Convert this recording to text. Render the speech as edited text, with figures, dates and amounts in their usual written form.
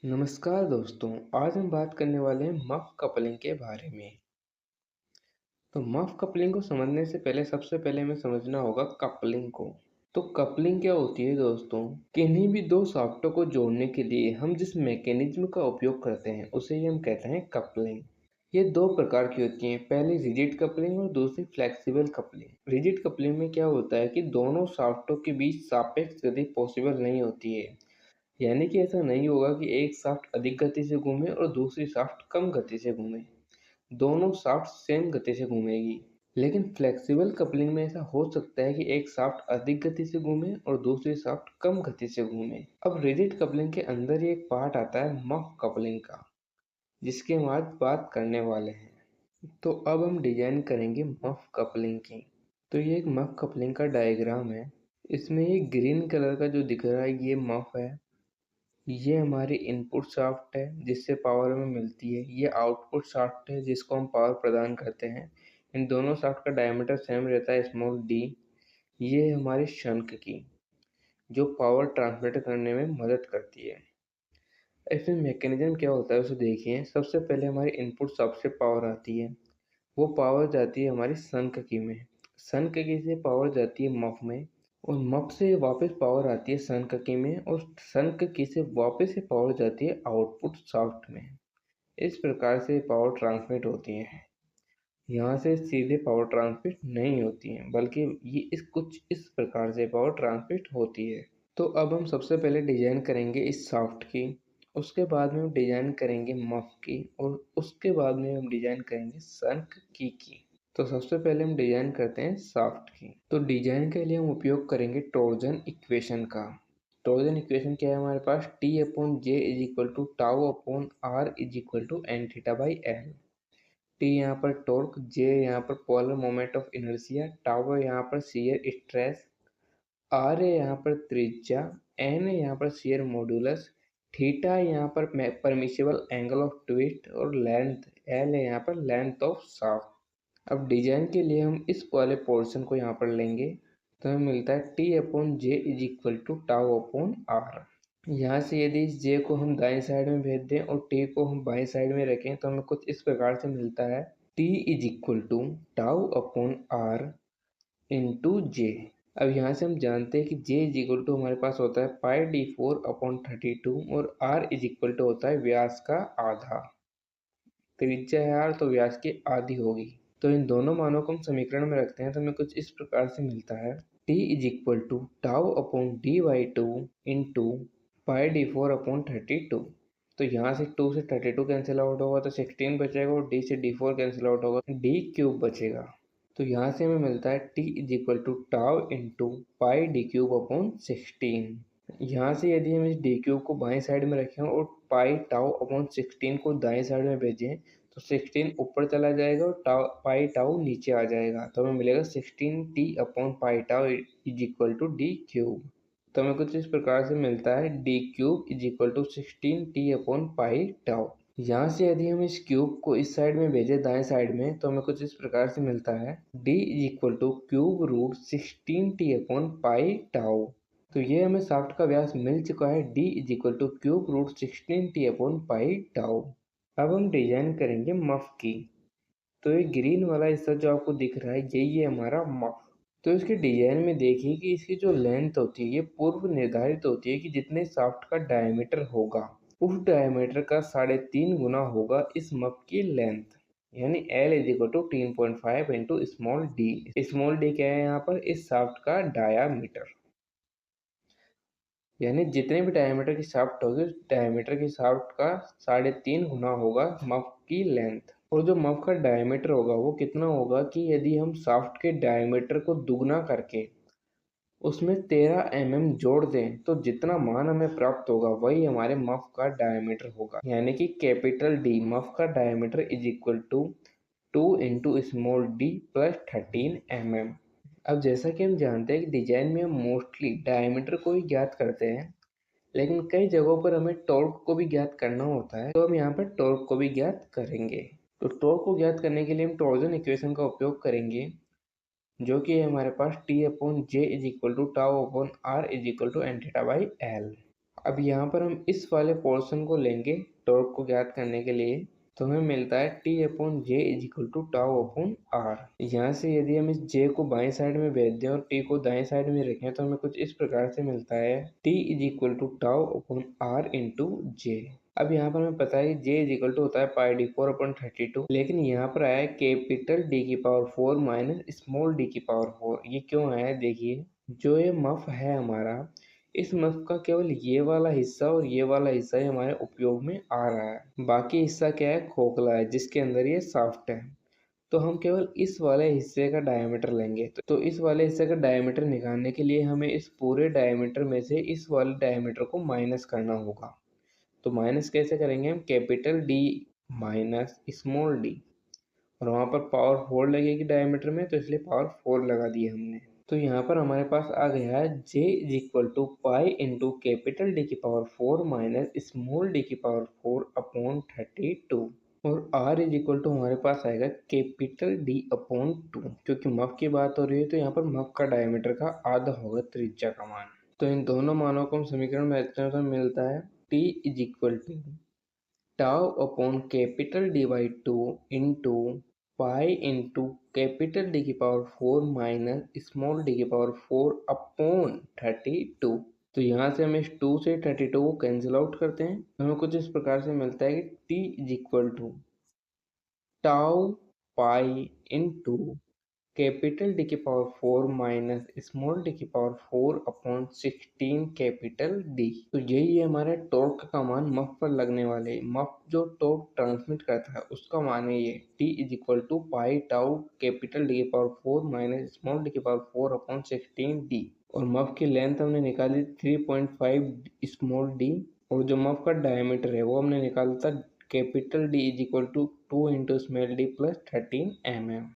नमस्कार दोस्तों, आज हम बात करने वाले हैं मफ कपलिंग के बारे में। तो मफ कपलिंग को समझने से पहले सबसे पहले हमें समझना होगा कपलिंग को। तो कपलिंग क्या होती है दोस्तों? किन्हीं भी दो सॉफ्टवेयर को जोड़ने के लिए हम जिस मैकेनिज्म का उपयोग करते हैं उसे ही हम कहते हैं कपलिंग। ये दो प्रकार की होती हैं, पहली रिजिड कपलिंग और दूसरी फ्लेक्सिबल कपलिंग। रिजिड कपलिंग में क्या होता है कि दोनों सॉफ्टवेयर के बीच सापेक्ष गति पॉसिबल नहीं होती है। यानी कि ऐसा नहीं होगा कि एक शाफ्ट अधिक गति से घूमे और दूसरी शाफ्ट कम गति से घूमे। दोनों शाफ्ट सेम गति से घूमेगी। लेकिन फ्लेक्सिबल कपलिंग में ऐसा हो सकता है कि एक शाफ्ट अधिक गति से घूमे और दूसरी शाफ्ट कम गति से घूमे। अब रिजिड कपलिंग के अंदर ही एक पार्ट आता है मफ कपलिंग का, जिसके हम आज बात करने वाले हैं। तो अब हम डिजाइन करेंगे मफ कपलिंग की। तो ये एक मफ कपलिंग का डायग्राम है। इसमें ये ग्रीन कलर का जो दिख रहा है ये मफ है। ये हमारी इनपुट शाफ्ट है जिससे पावर हमें मिलती है। ये आउटपुट शाफ्ट है जिसको हम पावर प्रदान करते हैं। इन दोनों शाफ्ट का डायमीटर सेम रहता है, स्मॉल डी। ये है हमारी शंक की, जो पावर ट्रांसमिट करने में मदद करती है। इसमें मैकेनिज्म क्या होता है उसे देखिए। सबसे पहले हमारी इनपुट शाफ्ट से पावर आती है। वो पावर जाती है हमारी शंक की में। शंक की से पावर जाती है मफ में, और मफ से वापस पावर आती है शंक की में, और शंक की से वापस से पावर जाती है आउटपुट शाफ्ट में। इस प्रकार से पावर ट्रांसमिट होती है। यहाँ से सीधे पावर ट्रांसमिट नहीं होती है, बल्कि ये कुछ इस प्रकार से पावर ट्रांसमिट होती है। तो अब हम सबसे पहले डिजाइन करेंगे इस शाफ्ट की, उसके बाद में हम डिजाइन करेंगे मफ की, और उसके बाद में हम डिजाइन करेंगे शंक की। तो सबसे पहले हम डिजाइन करते हैं शाफ्ट की। तो डिजाइन के लिए हम उपयोग करेंगे टॉर्जन इक्वेशन का। टॉर्जन इक्वेशन क्या है हमारे पास? T upon J is equal to tau upon R is equal to N theta by L. T यहाँ पर टॉर्क, जे यहाँ पर polar moment of inertia, tau यहाँ पर शियर स्ट्रेस, आर है यहाँ पर त्रिज्या, एन है यहाँ पर शियर मॉड्यूलस, थीटा यहाँ पर परमिसिबल एंगल ऑफ ट्विस्ट, और लेंथ एल है यहाँ पर लेंथ ऑफ शाफ्ट। अब डिजाइन के लिए हम इस वाले पोर्शन को यहाँ पर लेंगे, तो हमें मिलता है T upon J is equal to tau upon R. यहाँ से यदि इस जे को हम दाएं साइड में भेज दें और टी को हम बाएं साइड में रखें तो हमें कुछ इस प्रकार से मिलता है। T is equal to tau upon R into J. अब यहाँ से हम जानते हैं कि जे इज इक्वल टू हमारे पास होता है पाई डी 4/32, और आर इज इक्वल टू होता है व्यास का आधा। त्रिज्या है आर, तो व्यास की आधी होगी। तो इन दोनों मानों को हम समीकरण में रखते हैं तो हमें कुछ इस प्रकार से मिलता है। T is equal to tau upon D by two into pi D 4/32। तो यहाँ से 2 से 32 कैंसिल आउट होगा तो 16 बचेगा, और डी से d4 कैंसिल आउट होगा, डी क्यूब बचेगा। तो यहाँ से हमें मिलता है T is equal to tau into pi D cube upon 16। यहाँ से यदि हम इस डी क्यूब को बाएं साइड में रखें और पाई टाउ अपॉन 16 को दाएं साइड में भेजें तो 16 ऊपर चला जाएगा और पाई टाउ नीचे आ जाएगा, तो हमें मिलेगा 16t upon pi tau is equal to D cube. तो हमें कुछ इस प्रकार से मिलता है D cube is equal to 16t upon pi tau. यहाँ से यदि हम इस क्यूब को इस साइड में भेजें दाएं साइड में तो हमें कुछ इस प्रकार से मिलता है d is equal to cube root 16t upon pi tau. तो ये हमें शाफ्ट का व्यास मिल चुका है, d is equal to cube root 16t upon pi tau. अब हम डिजाइन करेंगे मफ की। तो ये ग्रीन वाला हिस्सा जो आपको दिख रहा है यही है हमारा मफ। तो इसके डिजाइन में देखिए कि इसकी जो लेंथ होती है ये पूर्व निर्धारित होती है कि जितने शाफ्ट का डायमीटर होगा उस डायमीटर का 3.5 गुना होगा इस मफ की लेंथ। यानी L is equal to 3.5 into small D. Small D क्या है यहाँ पर? इस शाफ्ट का डायामीटर। यानी जितने भी डायमीटर की शाफ्ट होगी उस डायमीटर की शाफ्ट का 3.5 गुना होगा मफ की लेंथ। और जो मफ का डायमीटर होगा वो कितना होगा कि यदि हम शाफ्ट के डायमीटर को दुगना करके उसमें 13 mm जोड़ दें तो जितना मान हमें प्राप्त होगा वही हमारे मफ का डायमीटर होगा। यानी कि कैपिटल डी मफ का diameter is equal to 2 into small D plus 13 mm। अब जैसा कि हम जानते हैं कि डिजाइन में हम मोस्टली डायमीटर को ही ज्ञात करते हैं, लेकिन कई जगहों पर हमें टॉर्क को भी ज्ञात करना होता है, तो हम यहाँ पर टॉर्क को भी ज्ञात करेंगे। तो टॉर्क को ज्ञात करने के लिए हम टॉर्जन इक्वेशन का उपयोग करेंगे, जो कि है हमारे पास T upon J is equal to tau upon R is equal to N theta by L. अब यहाँ पर हम इस वाले पोर्शन को लेंगे टॉर्क को ज्ञात करने के लिए, तो हमें मिलता है T/J is equal to τ/r। यहाँ से यदि हम इस J को बाएं साइड में भेज दें और T को दाएं साइड में रखें तो हमें कुछ इस प्रकार से मिलता है T is equal to τ/r into J। अब यहाँ पर हमें पता है J इज इक्वल टू होता है πd4/32, लेकिन यहाँ पर आया है कैपिटल D की पावर 4 माइनस स्मॉल d की पावर 4। ये क्यों आया है देखिए, जो ये मफ है हमारा, इस मफ का केवल ये वाला हिस्सा और ये वाला हिस्सा ही हमारे उपयोग में आ रहा है, बाकी हिस्सा क्या है, खोखला है जिसके अंदर ये शाफ्ट है। तो हम केवल इस वाले हिस्से का डायमीटर लेंगे। तो इस वाले हिस्से का डायमीटर निकालने के लिए हमें इस पूरे डायमीटर में से इस वाले डायमीटर को माइनस करना होगा। तो माइनस कैसे करेंगे हम, capital D minus small D, और वहाँ पर पावर 4 लगेगी डायमीटर में, तो इसलिए पावर 4 लगा दी हमने। तो यहाँ पर हमारे पास आ गया है J is equal to pi into capital D की पावर 4 माइनस स्मॉल d की पावर 4/32, और R इज इक्वल टू हमारे पास आएगा कैपिटल D/2। क्योंकि मफ की बात हो रही है तो यहाँ पर मफ का डायमीटर का आधा होगा त्रिज्या का मान। तो इन दोनों मानों को हम समीकरण में रखते हैं तो मिलता है T is equal to τ/2 into pi into capital D की पावर 4 माइनस स्मॉल d की पावर 4/32। तो यहाँ से हम इस 2 से 32 को कैंसिल आउट करते हैं, हमें कुछ इस प्रकार से मिलता है कि T is equal to tau pi into capital D की पावर 4 माइनस स्मॉल d की पावर 4/16 कैपिटल D। तो यही है हमारे टॉर्क का मान मफ पर लगने वाले, मफ जो टॉर्क ट्रांसमिट करता है उसका मान है ये T is equal to pi tau capital D की पावर 4 माइनस स्मॉल d की पावर 4/16 D। और मफ की लेंथ हमने निकाली 3.5 स्मॉल d, और जो मफ का डायमीटर है वो हमने निकाला था capital D is equal to 2 into small d plus 13 mm।